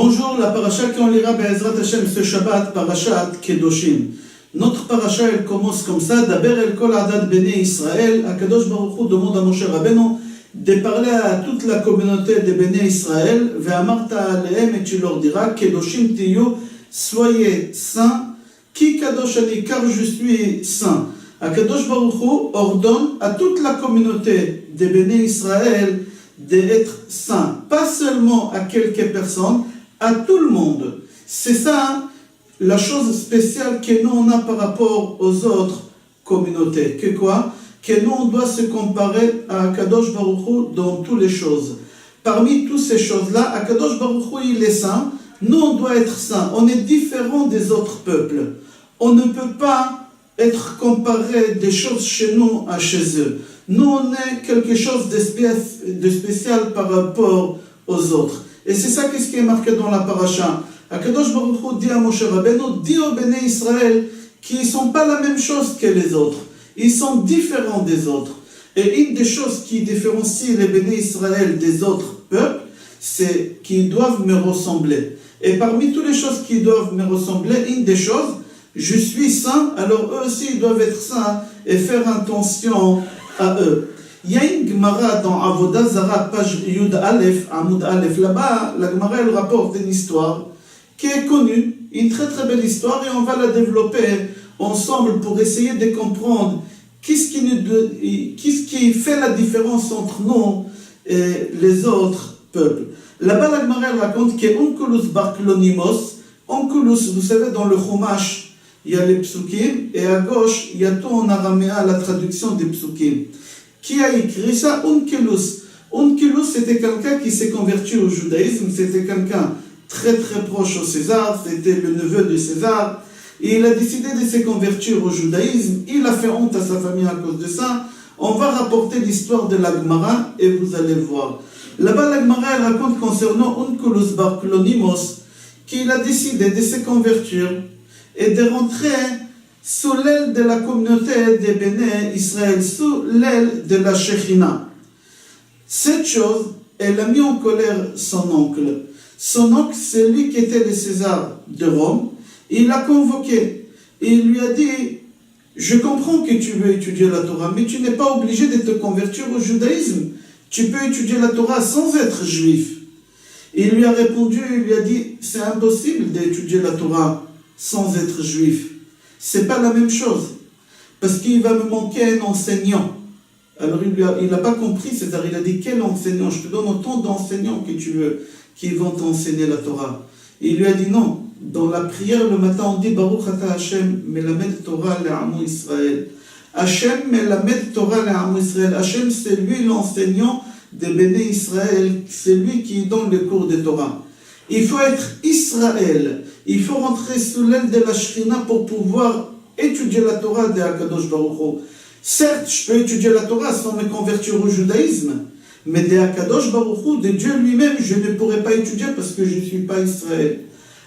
Bonjour, la paracha qu'on lira Be'ezrat Hashem ce Shabbat, parashat Kedoshim. Notre paracha elle commence comme ça, Daber el kol adad bnei Israël, Akadosh Baruch Hu demande à Moshe Rabbeinu de parler à toute la communauté de bnei Israël, Ve'amarta alehem, et tu leur diras, Kedoshim tiyu, soyez saints, ki kadosh ani, car je suis saint. Akadosh Baruch Hu ordonne à toute la communauté de bnei Israël d'être saints, pas seulement à quelques personnes, à tout le monde. C'est ça la chose spéciale que nous on a par rapport aux autres communautés. Que quoi? Que nous on doit se comparer à Akadosh Baruch Hu dans toutes les choses. Parmi toutes ces choses-là, Akadosh Baruch Hu il est saint, nous on doit être saints. On est différent des autres peuples. On ne peut pas être comparé des choses chez nous à chez eux. Nous on est quelque chose de spécial par rapport aux autres. Et c'est ça qu'est-ce qui est marqué dans la paracha. Akadosh Baruch Hu dit à Moshe Rabbeinu, dit aux Béné Israël qu'ils ne sont pas la même chose que les autres. Ils sont différents des autres. Et une des choses qui différencie les Béné Israël des autres peuples, c'est qu'ils doivent me ressembler. Et parmi toutes les choses qui doivent me ressembler, une des choses, je suis saint, alors eux aussi ils doivent être saints et faire attention à eux. Il y a une Gemara dans Avodah Zara, page Yud Aleph, Amoud Aleph. Là-bas, la Gemara elle rapporte une histoire qui est connue, une très très belle histoire, et on va la développer ensemble pour essayer de comprendre qu'est-ce qui fait la différence entre nous et les autres peuples. Là-bas, la Gemara elle raconte que Onkelos bar Klonimos, Onkelos, vous savez, dans le Chumash, il y a les psukim, et à gauche, il y a tout en araméen, la traduction des psukim. Qui a écrit ça? Onkelos. Onkelos, c'était quelqu'un qui s'est converti au judaïsme, c'était quelqu'un très très proche au César, c'était le neveu de César, et il a décidé de se convertir au judaïsme, il a fait honte à sa famille à cause de ça. On va rapporter l'histoire de la Gemara, et vous allez voir. Là-bas, la Gemara elle raconte concernant Onkelos bar Klonimos, qu'il a décidé de se convertir et de rentrer sous l'aile de la communauté des Béné Israël, sous l'aile de la Shekhinah. Cette chose, elle a mis en colère son oncle. Son oncle, c'est lui qui était le César de Rome. Il l'a convoqué et il lui a dit, je comprends que tu veux étudier la Torah, mais tu n'es pas obligé de te convertir au judaïsme. Tu peux étudier la Torah sans être juif. Il lui a répondu, il lui a dit, c'est impossible d'étudier la Torah sans être juif. C'est pas la même chose, parce qu'il va me manquer un enseignant. Alors il n'a pas compris, c'est-à-dire il a dit, quel enseignant? Je te donne autant d'enseignants que tu veux, qui vont t'enseigner la Torah. Et il lui a dit non, dans la prière le matin on dit, Baruch ata Hashem, melamed Torah le'amu Israël. Hashem melamed Torah le'amu Israël. Hashem c'est lui l'enseignant de Béné Israël, c'est lui qui donne le cours de Torah. Il faut être Israël. Il faut rentrer sous l'aile de la Shekhinah pour pouvoir étudier la Torah de Akadosh Baruch Hu. Certes, je peux étudier la Torah sans me convertir au judaïsme, mais de Akadosh Baruch Hu, de Dieu lui-même, je ne pourrais pas étudier parce que je ne suis pas Israël.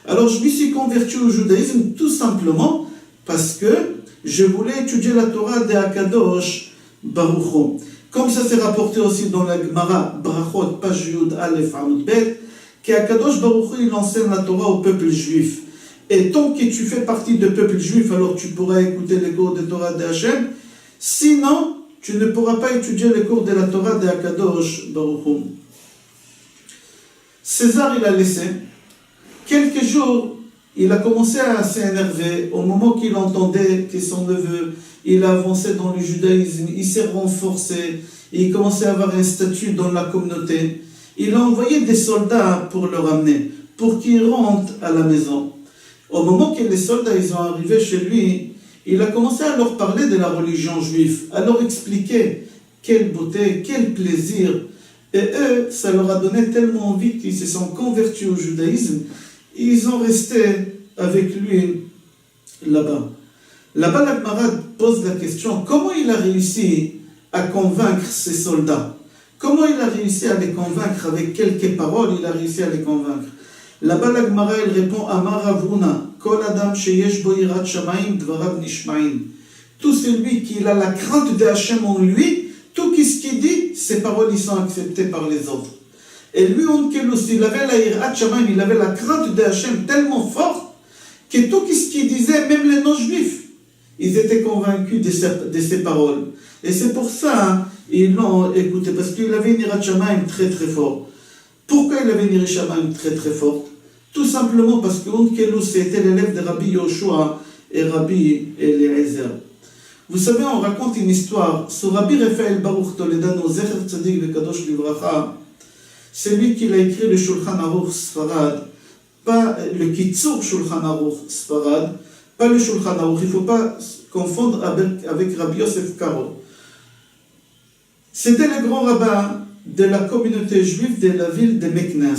Alors je me suis converti au judaïsme tout simplement parce que je voulais étudier la Torah de Akadosh Baruch Hu. Comme ça c'est rapporté aussi dans la Gemara, Brachot, page Yud Aleph Amud Bet, qu'Akadosh Baruch Hu il enseigne la Torah au peuple juif. Et tant que tu fais partie du peuple juif, alors tu pourras écouter les cours de Torah de Hashem. Sinon, tu ne pourras pas étudier les cours de la Torah de Akadosh Baruch Hu. César, il a laissé. Quelques jours, il a commencé à s'énerver au moment qu'il entendait que son neveu, il a avancé dans le judaïsme, il s'est renforcé, il commençait à avoir un statut dans la communauté. Il a envoyé des soldats pour le ramener, pour qu'ils rentrent à la maison. Au moment que les soldats ils sont arrivés chez lui, il a commencé à leur parler de la religion juive, à leur expliquer quelle beauté, quel plaisir. Et eux, ça leur a donné tellement envie qu'ils se sont convertis au judaïsme. Ils ont resté avec lui là-bas. Là-bas, la Gemara pose la question, comment il a réussi à convaincre ces soldats? Comment il a réussi à les convaincre? Avec quelques paroles, il a réussi à les convaincre. Là-bas, la Gemara, elle répond, Amar Ravuna, Kol Adam sheyesh bo yirat shamayim dvarav nishma'in. Tout celui qui a la crainte de Hachem en lui, tout ce qu'il dit, ses paroles, ils sont acceptées par les autres. Et lui, Onkelos, il avait la Hirat Shamayim, il avait la crainte de Hachem tellement forte que tout ce qu'il disait, même les non-juifs, ils étaient convaincus de ses paroles. Et c'est pour ça ils l'ont écouté, parce qu'il avait une Hirat Shamayim très très forte. Pourquoi il avait une Hirat Shamayim très très forte? Tout simplement parce que Onkelos était l'élève de Rabbi Yoshua et Rabbi Eliezer. Vous savez, on raconte une histoire sur Rabbi Raphaël Baruch Toledano, Zecher Tzadik Vekadosh Livracha. C'est lui qui a écrit le Shulchan Aruch Sfarad, pas le Kitzur Shulchan Aruch Sfarad, pas le Shulchan Aruch. Il ne faut pas confondre avec Rabbi Yosef Karo. C'était le grand rabbin de la communauté juive de la ville de Meknes.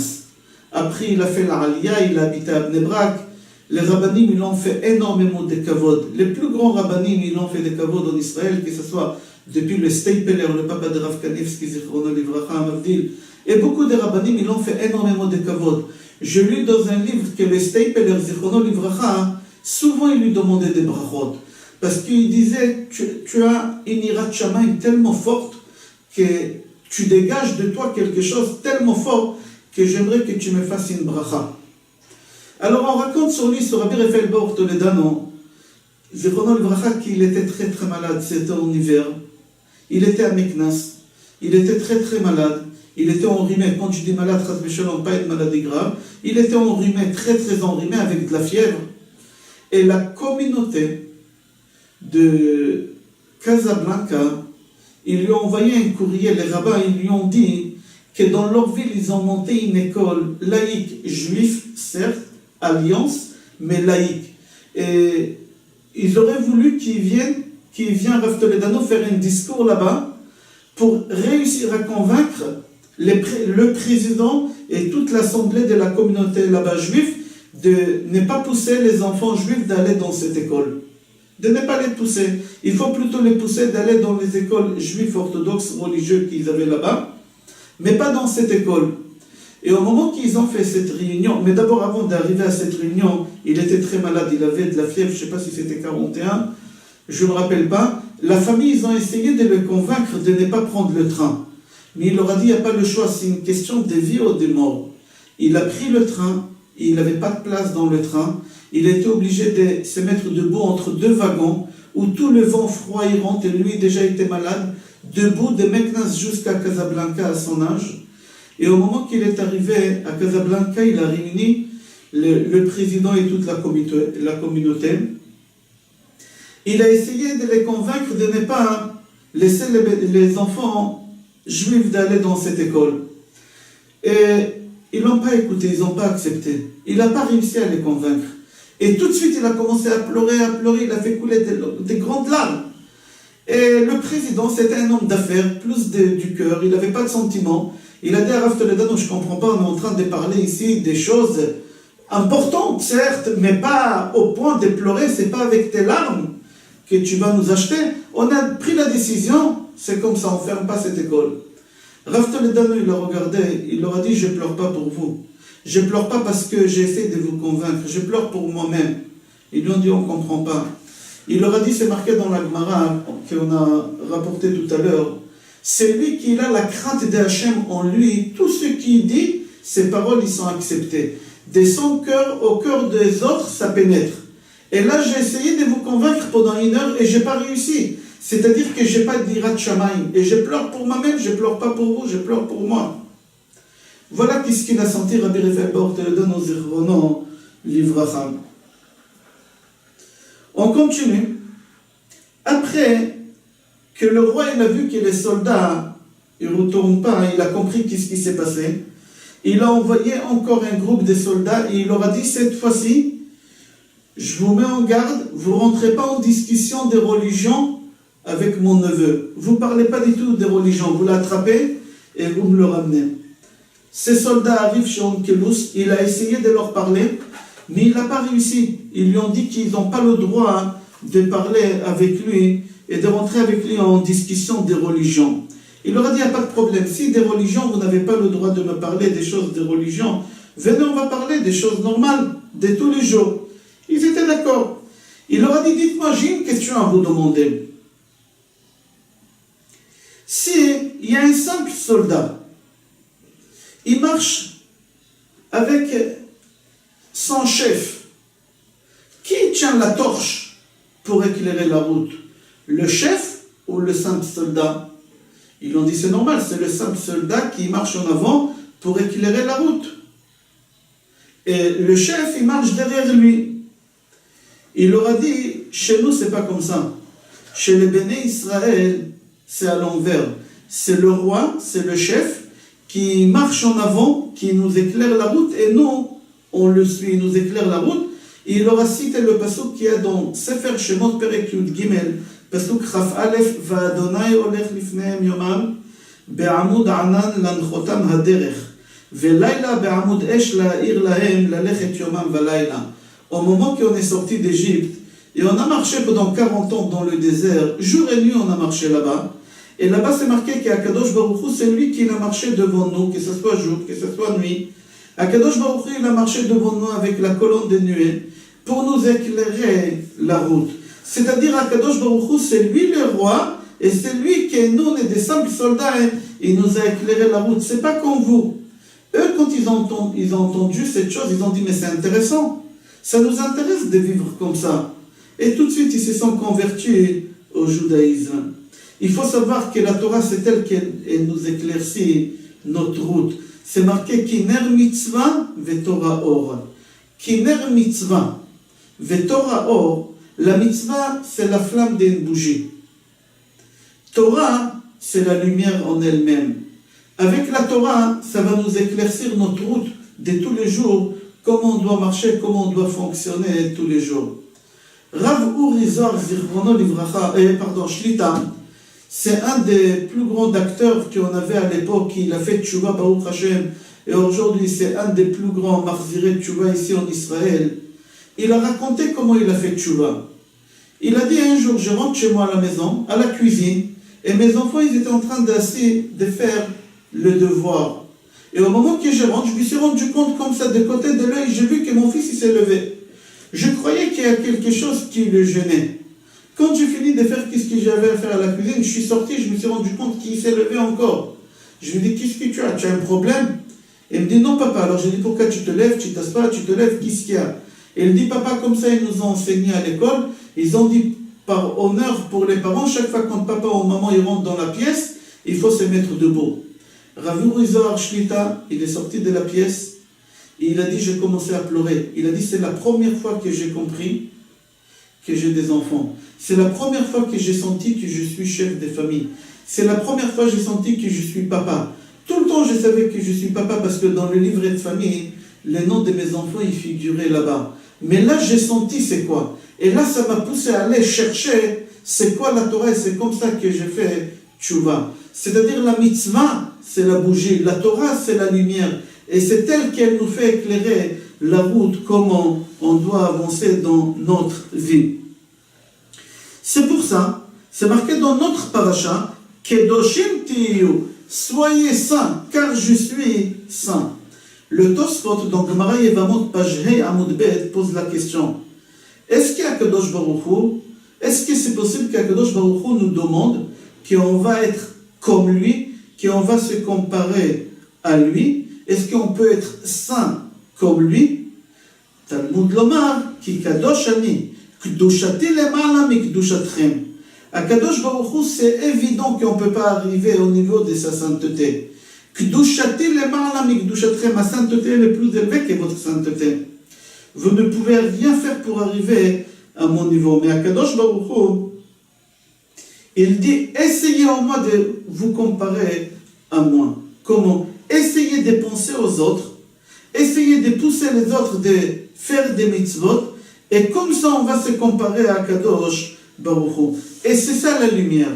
Après, il a fait la Aliyah, il a habité à Bnei Brak. Les rabbanim, ils ont fait énormément de kavod. Les plus grands rabbanim, ils ont fait des kavod en Israël, que ce soit depuis le Steipeler, le papa de Rav Kanevski, Zichrono Livracha, Amavdil. Et beaucoup de rabbanim, ils ont fait énormément de kavod. Je lis dans un livre que le Steipeler, Zichrono Livracha, souvent il lui demandait des brachot. Parce qu'il disait, tu as une Hirat Shamayim tellement forte que tu dégages de toi quelque chose tellement fort que j'aimerais que tu me fasses une bracha. Alors on raconte sur lui, sur Rabbi Raphaël Baruch Toledano, Zichrono Livracha, qu'il était très très malade, c'était en hiver. Il était à Meknas, il était très très malade, il était enrhumé. Quand je dis malade, pas une maladie grave, il était enrhumé, très très enrhumé, avec de la fièvre. Et la communauté de Casablanca, ils lui ont envoyé un courrier, les rabbins, ils lui ont dit que dans leur ville, ils ont monté une école laïque juif, certes, alliance, mais laïque. Et ils auraient voulu qu'il vienne Rav Toledano faire un discours là-bas pour réussir à convaincre le président et toute l'assemblée de la communauté là-bas juive de ne pas pousser les enfants juifs d'aller dans cette école. De ne pas les pousser. Il faut plutôt les pousser d'aller dans les écoles juives orthodoxes religieuses qu'ils avaient là-bas, mais pas dans cette école. Et au moment qu'ils ont fait cette réunion, mais d'abord avant d'arriver à cette réunion, il était très malade, il avait de la fièvre, je ne sais pas si c'était 41, je ne me rappelle pas. La famille, ils ont essayé de le convaincre de ne pas prendre le train. Mais il leur a dit, il n'y a pas le choix, c'est une question de vie ou de mort. Il a pris le train, il n'avait pas de place dans le train, il était obligé de se mettre debout entre deux wagons, où tout le vent froid y rentre, et lui déjà était malade, debout de Meknas jusqu'à Casablanca à son âge. Et au moment qu'il est arrivé à Casablanca, il a réuni le président et toute la communauté. Il a essayé de les convaincre de ne pas laisser les enfants juifs d'aller dans cette école. Et ils n'ont pas écouté, ils n'ont pas accepté. Il n'a pas réussi à les convaincre. Et tout de suite, il a commencé à pleurer, il a fait couler des grandes larmes. Et le président, c'était un homme d'affaires, plus du cœur, il n'avait pas de sentiments. Il a dit à Rav Toledano, je ne comprends pas, on est en train de parler ici des choses importantes, certes, mais pas au point de pleurer, c'est pas avec tes larmes que tu vas nous acheter. On a pris la décision, c'est comme ça, on ne ferme pas cette école. Rav Toledano, il l'a regardé, il leur a dit, je ne pleure pas pour vous. Je ne pleure pas parce que j'essaie de vous convaincre, je pleure pour moi-même. Ils lui ont dit, on ne comprend pas. Il leur a dit, c'est marqué dans la Gemara, qu'on a rapporté tout à l'heure, c'est lui qui a la crainte de Hachem en lui. Tout ce qu'il dit, ses paroles, ils sont acceptées. De son cœur au cœur des autres, ça pénètre. Et là, j'ai essayé de vous convaincre pendant 1 heure et je n'ai pas réussi. C'est-à-dire que je n'ai pas d'Hirat Shamayim. Et je pleure pour moi-même, je ne pleure pas pour vous, je pleure pour moi. Voilà ce qu'il a senti Rabbi Raphaël Baruch Toledano Zichrono Livracha. On continue. Après que le roi il a vu que les soldats ne retournent pas, il a compris ce qui s'est passé. Il a envoyé encore un groupe de soldats et il leur a dit, cette fois-ci, je vous mets en garde, vous ne rentrez pas en discussion des religions avec mon neveu. Vous ne parlez pas du tout des religions, vous l'attrapez et vous me le ramenez. Ces soldats arrivent chez Onkelos, il a essayé de leur parler, mais il n'a pas réussi. Ils lui ont dit qu'ils n'ont pas le droit de parler avec lui et de rentrer avec lui en discussion des religions. Il leur a dit, il n'y a pas de problème. Si des religions, vous n'avez pas le droit de me parler des choses des religions, venez, on va parler des choses normales, de tous les jours. Ils étaient d'accord. Il leur a dit, dites-moi, j'ai une question à vous demander. Si il y a un simple soldat il marche avec son chef. Qui tient la torche pour éclairer la route? Le chef ou le simple soldat? Ils ont dit c'est normal, c'est le simple soldat qui marche en avant pour éclairer la route. Et le chef, il marche derrière lui. Il leur a dit, chez nous, c'est pas comme ça. Chez les Béné Israël, c'est à l'envers. C'est le roi, c'est le chef qui marche en avant, qui nous éclaire la route, et nous, on le suit, il nous éclaire la route. Et il leur a cité le pasuk qui est dans Sefer Shemot Perek Yud Gimel, pasuk Chaf Aleph, Va'adonai olech lifnehem yomam, be'amud anan lanchotam haderech, ve'layla be'amud esh la'ir lahem lalechet yomam va'layla. Au moment qu'on est sorti d'Égypte, et on a marché pendant 40 ans dans le désert, jour et nuit on a marché là-bas, et là-bas c'est marqué qu'Akadosh Baruch Hu, c'est lui qui a marché devant nous, que ce soit jour, que ce soit nuit. Akadosh Baruch Hu, il a marché devant nous avec la colonne de nuée pour nous éclairer la route. C'est-à-dire Akadosh Baruch Hu, c'est lui le roi, et c'est lui qui, nous, on est des simples soldats, et il nous a éclairé la route. C'est pas comme vous. Eux, quand ils ont entendu cette chose, ils ont dit, mais c'est intéressant. Ça nous intéresse de vivre comme ça. Et tout de suite, ils se sont convertis au judaïsme. Il faut savoir que la Torah, c'est elle qui nous éclaircit notre route. C'est marqué Kiner mitzvah ve Torah or. Kiner mitzvah ve Torah or. La mitzvah, c'est la flamme d'une bougie. Torah, c'est la lumière en elle-même. Avec la Torah, ça va nous éclaircir notre route de tous les jours, comment on doit marcher, comment on doit fonctionner tous les jours. Rav Uri Zohar Zichrono Livracha, Shlita, c'est un des plus grands acteurs qu'on avait à l'époque. Il a fait Tchouva Baruch Hashem, et aujourd'hui c'est un des plus grands Marziré Tchouva ici en Israël. Il a raconté comment il a fait Tchouva. Il a dit un jour, je rentre chez moi à la maison, à la cuisine, et mes enfants ils étaient en train de faire le devoir. Et au moment que je rentre, je me suis rendu compte comme ça, de côté de l'œil, j'ai vu que mon fils il s'est levé. Je croyais qu'il y a quelque chose qui le gênait. Quand j'ai fini de faire ce que j'avais à faire à la cuisine, je suis sorti, je me suis rendu compte qu'il s'est levé encore. Je lui ai dit, qu'est-ce que tu as? Tu as un problème? Et il me dit, non papa. Alors j'ai dit, pourquoi tu te lèves? Tu t'assois pas, tu te lèves, qu'est-ce qu'il y a? Et il dit, papa, comme ça, ils nous ont enseigné à l'école. Ils ont dit, par honneur pour les parents, chaque fois quand papa ou maman ils rentrent dans la pièce, il faut se mettre debout. Rav Uri Zohar Shlita, il est sorti de la pièce, et il a dit, j'ai commencé à pleurer. Il a dit, c'est la première fois que j'ai compris que j'ai des enfants. C'est la première fois que j'ai senti que je suis chef de famille. C'est la première fois que j'ai senti que je suis papa. Tout le temps, je savais que je suis papa parce que dans le livret de famille, les noms de mes enfants, ils figuraient là-bas. Mais là, j'ai senti c'est quoi. Et là, ça m'a poussé à aller chercher c'est quoi la Torah, et c'est comme ça que j'ai fait Tchouva. C'est-à-dire la mitzvah, c'est la bougie. La Torah, c'est la lumière. Et c'est elle qu'elle nous fait éclairer la route, comment on doit avancer dans notre vie. C'est pour ça, c'est marqué dans notre paracha, Kedoshim tiyu, soyez saints, car je suis saint. Le Tosfot, dans Gemara Yevamot, page Hei Amud Bet, pose la question. Est-ce qu'Akadosh Baruch Hu, est-ce que c'est possible qu'Akadosh Baruch Hu nous demande qu'on va être comme lui, qu'on va se comparer à lui? Est-ce qu'on peut être saint comme lui? Talmud Lomar, ki kadosh ani, kdushati lemala mi kdushatchem. Akadosh Baruch Hu, c'est évident qu'on ne peut pas arriver au niveau de sa sainteté. Kdushati lemala mi kdushatchem, ma sainteté est plus élevée que votre sainteté. Vous ne pouvez rien faire pour arriver à mon niveau. Mais Akadosh Baruch Hu, il dit, essayez au moins de vous comparer à moi. Comment? Essayez de penser aux autres, essayez de pousser les autres de faire des mitzvot, et comme ça on va se comparer à Akadosh Baruch Hu. Et c'est ça la lumière.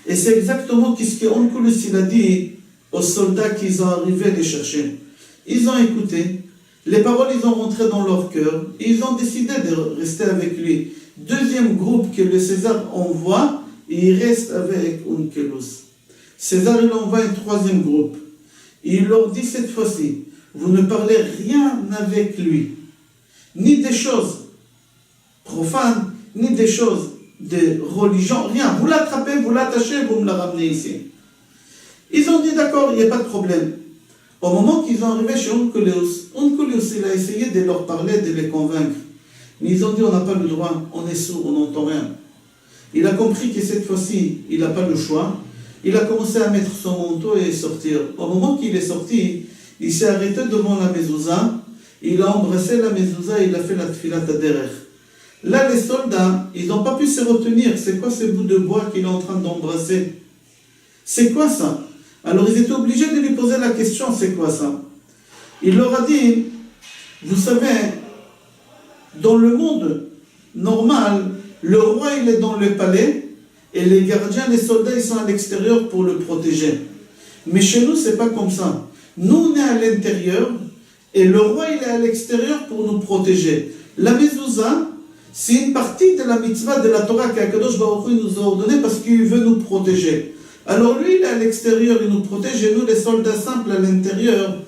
Et c'est exactement ce qu'Onkelos il a dit aux soldats qu'ils ont arrivé les chercher. Ils ont écouté, les paroles ils ont rentré dans leur cœur, et ils ont décidé de rester avec lui. Deuxième groupe que le César envoie, et il reste avec Onkelos. César il envoie un troisième groupe. Et il leur dit cette fois-ci, vous ne parlez rien avec lui, ni des choses profanes, ni des choses de religion, rien. Vous l'attrapez, vous l'attachez, vous me la ramenez ici. Ils ont dit d'accord, il n'y a pas de problème. Au moment qu'ils ont arrivé chez Onkelos, il a essayé de leur parler, de les convaincre. Mais ils ont dit, on n'a pas le droit, on est sourd, on n'entend rien. Il a compris que cette fois-ci, il n'a pas le choix. Il a commencé à mettre son manteau et sortir. Au moment qu'il est sorti, il s'est arrêté devant la mezouza, il a embrassé la mezouza et il a fait la tfilat derrière. Là, les soldats, ils n'ont pas pu se retenir. C'est quoi ce bout de bois qu'il est en train d'embrasser? C'est quoi ça? Alors ils étaient obligés de lui poser la question, c'est quoi ça? Il leur a dit, vous savez, dans le monde normal, le roi il est dans le palais et les gardiens, les soldats, ils sont à l'extérieur pour le protéger. Mais chez nous, c'est pas comme ça. Nous, on est à l'intérieur et le roi il est à l'extérieur pour nous protéger. La mezouza, c'est une partie de la mitzvah de la Torah qu'Akadosh Baruch Hu nous a ordonné parce qu'il veut nous protéger. Alors lui, il est à l'extérieur, il nous protège, et nous, les soldats simples à l'intérieur,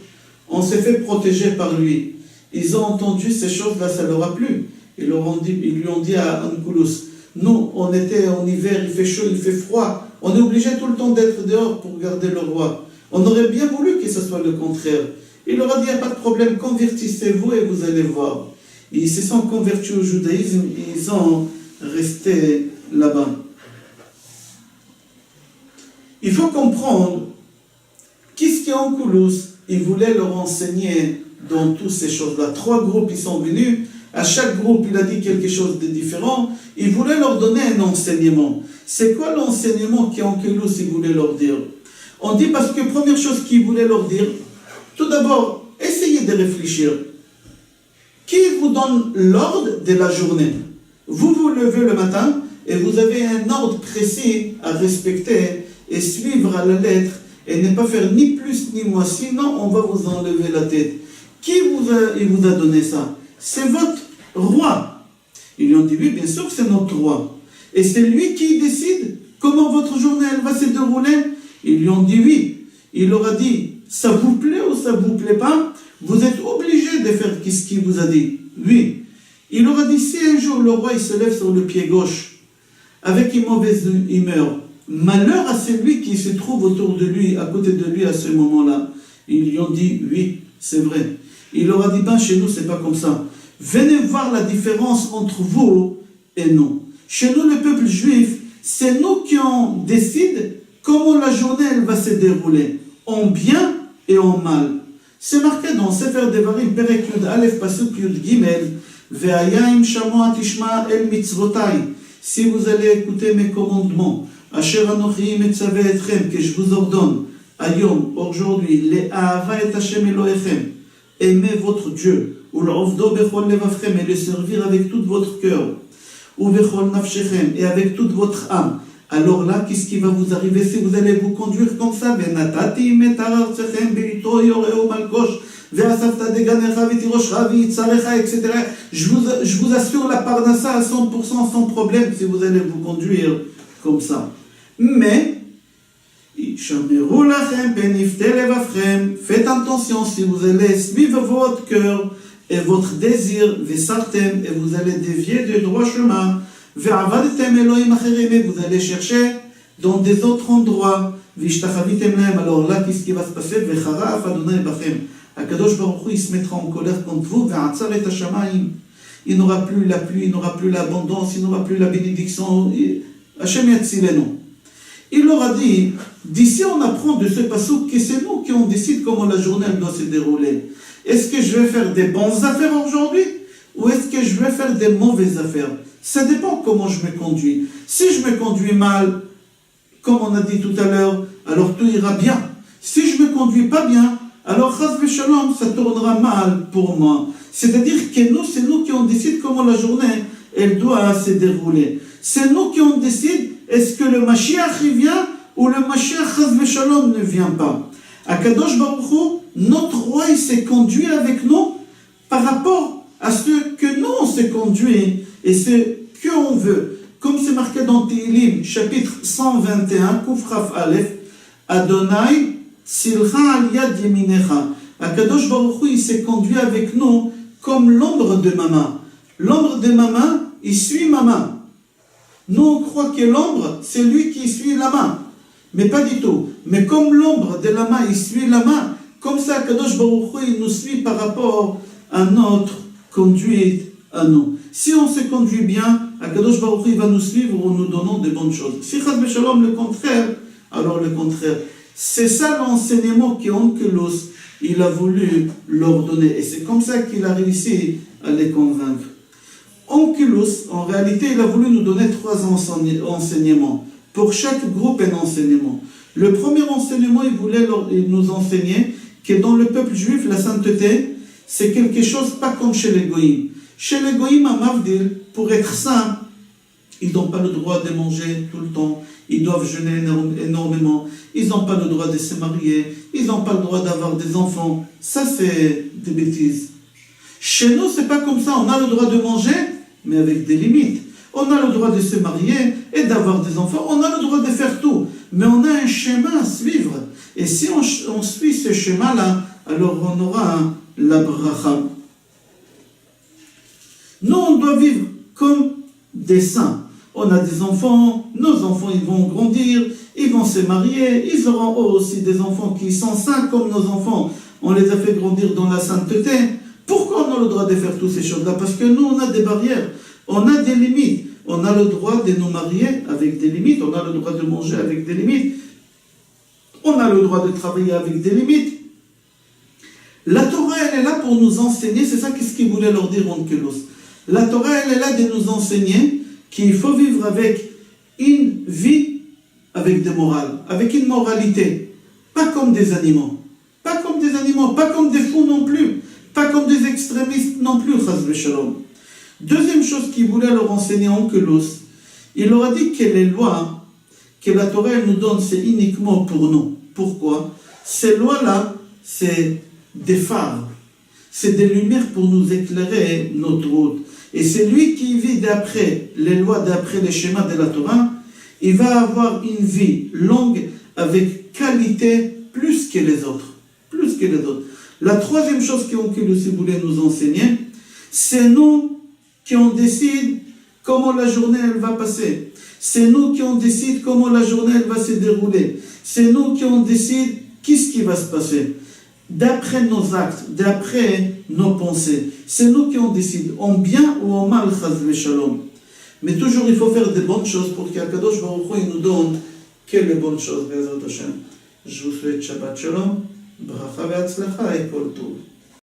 on s'est fait protéger par lui. Ils ont entendu ces choses-là, ça leur a plu. Ils lui ont dit à Onkelos, nous, on était en hiver, il fait chaud, il fait froid, on est obligé tout le temps d'être dehors pour garder le roi. On aurait bien voulu que ce soit le contraire. Il leur a dit, il n'y a pas de problème, convertissez-vous et vous allez voir. Ils se sont convertis au judaïsme, ils ont resté là-bas. Il faut comprendre qu'est-ce qu'Onkelos, il voulait leur enseigner dans toutes ces choses-là. 3 groupes, ils sont venus. À chaque groupe, il a dit quelque chose de différent. Il voulait leur donner un enseignement. C'est quoi l'enseignement qu'Onkelos, il voulait leur dire? On dit parce que première chose qu'il voulait leur dire, tout d'abord, essayez de réfléchir. Qui vous donne l'ordre de la journée? Vous vous levez le matin et vous avez un ordre précis à respecter et suivre à la lettre et ne pas faire ni plus ni moins, sinon on va vous enlever la tête. Qui il vous a donné ça? C'est votre roi. Ils lui ont dit, oui, bien sûr que c'est notre roi. Et c'est lui qui décide comment votre journée elle va se dérouler. Ils lui ont dit oui. Il leur a dit, ça vous plaît ou ça vous plaît pas? Vous êtes obligé de faire ce qu'il vous a dit. Oui. Il leur a dit, si un jour le roi il se lève sur le pied gauche avec une mauvaise humeur, malheur à celui qui se trouve autour de lui, à côté de lui à ce moment-là. Ils lui ont dit, oui, c'est vrai. Il leur a dit, ben chez nous, c'est pas comme ça. Venez voir la différence entre vous et nous. Chez nous, le peuple juif, c'est nous qui on décide comment la journée elle va se dérouler, en bien et en mal. C'est marqué dans Sefer Devarim, Perek Yud Aleph, Pasuk Yud Gimel, Ve'ayim shamoa tishma el mitzvotai. Si vous allez écouter mes commandements, Asher anochi metzavé etchem, que je vous ordonne, Ayom, aujourd'hui, les Ahava et Hashem Elohechem, aimez votre Dieu, ou l'ovdo bechol levavchem, et le servir avec tout votre cœur, ou bechol nafshechem, et avec toute votre âme. Alors là, qu'est-ce qui va vous arriver si vous allez vous conduire comme ça? Venatati metararcechem beito yoreo malkosh, ve'asafta deganecha v'tiroshcha v'itzarecha, etc. Je vous assure la parnassa à 100% sans problème si vous allez vous conduire comme ça. Mais, faites attention si vous allez suivre votre cœur et votre désir, et vous allez dévier du droit chemin, vous allez chercher dans des autres endroits, alors là, qu'est-ce qui va se passer? Akadosh Baruch Hu, il se mettra en colère contre vous, il n'aura plus la pluie, il n'aura plus l'abondance, il n'aura plus la bénédiction. Hashem yatzilenu. Il leur a dit, d'ici on apprend de ce passouk que c'est nous qui on décide comment la journée doit se dérouler. Est-ce que je vais faire des bonnes affaires aujourd'hui ou est-ce que je vais faire des mauvaises affaires? Ça dépend comment je me conduis. Si je me conduis mal, comme on a dit tout à l'heure, alors tout ira bien. Si je me conduis pas bien, alors chas v'shalom, ça tournera mal pour moi. C'est-à-dire que nous, c'est nous qui on décide comment la journée elle doit se dérouler. C'est nous qui on décide est-ce que le Mashiach il vient ou le Mashiach chas v'shalom ne vient pas. Akadosh Baruch Hu, notre roi il s'est conduit avec nous par rapport à ce que nous on s'est conduit et ce qu'on veut. Comme c'est marqué dans Tehillim, chapitre 121, Kufraf Aleph, Adonai Tzilcha al yad yeminecha. Akadosh Baruch Hu il s'est conduit avec nous comme l'ombre de ma main. L'ombre de ma main, il suit ma main. Nous, on croit que l'ombre, c'est lui qui suit la main. Mais pas du tout. Mais comme l'ombre de la main, il suit la main, Comme ça, Kadosh Baruch Hu, il nous suit par rapport à notre conduite à nous. Si on se conduit bien, Kadosh Baruch Hu va nous suivre en nous donnant de bonnes choses. Si Chas v'Shalom le contraire, alors le contraire. C'est ça l'enseignement qu'Onkelos, il a voulu leur donner. Et c'est comme ça qu'il a réussi à les convaincre. Onkelos, en réalité, il a voulu nous donner 3 enseignements. Pour chaque groupe, un enseignement. Le premier enseignement, il voulait nous enseigner que dans le peuple juif, la sainteté, c'est quelque chose pas comme chez les goïms. Chez les goïms, à Mavdil, pour être saints, ils n'ont pas le droit de manger tout le temps, ils doivent jeûner énormément, ils n'ont pas le droit de se marier, ils n'ont pas le droit d'avoir des enfants. Ça, c'est des bêtises. Chez nous, c'est pas comme ça. On a le droit de manger, mais avec des limites. On a le droit de se marier et d'avoir des enfants. On a le droit de faire tout. Mais on a un schéma à suivre. Et si on suit ce schéma-là, alors on aura la bracha. Nous, on doit vivre comme des saints. On a des enfants, nos enfants, ils vont grandir, ils vont se marier, ils auront aussi des enfants qui sont saints comme nos enfants. On les a fait grandir dans la sainteté. Pourquoi on a le droit de faire toutes ces choses-là? Parce que nous, on a des barrières, on a des limites. On a le droit de nous marier avec des limites, on a le droit de manger avec des limites, on a le droit de travailler avec des limites. La Torah, elle est là pour nous enseigner, c'est ça qu'est-ce qu'il voulait leur dire Onkelos. La Torah, elle est là de nous enseigner qu'il faut vivre avec une vie, avec des morales, avec une moralité, pas comme des animaux, pas comme des animaux, pas comme des fous non plus, pas comme des extrémistes non plus, Chas v'Shalom. Deuxième chose qu'il voulait leur enseigner en Onkelos, il leur a dit que les lois que la Torah elle nous donne, c'est uniquement pour nous. Pourquoi? Ces lois-là, c'est des phares, c'est des lumières pour nous éclairer notre route. Et c'est lui qui vit d'après les lois, d'après les schémas de la Torah, il va avoir une vie longue avec qualité plus que les autres. Plus que les autres. La troisième chose qu'Onkelos voulait nous enseigner, c'est nous qui on décide comment la journée elle va passer. C'est nous qui on décide comment la journée elle va se dérouler. C'est nous qui on décide qu'est-ce qui va se passer. D'après nos actes, d'après nos pensées. C'est nous qui on décide, en bien ou en mal, Chas v'Shalom. Mais toujours il faut faire des bonnes choses pour qu'Akadosh Baruch Hu nous donne que les bonnes choses, Be'ezrat Hashem. Je vous souhaite Shabbat Shalom, Bracha ve'Hatzlacha et Kol Tov.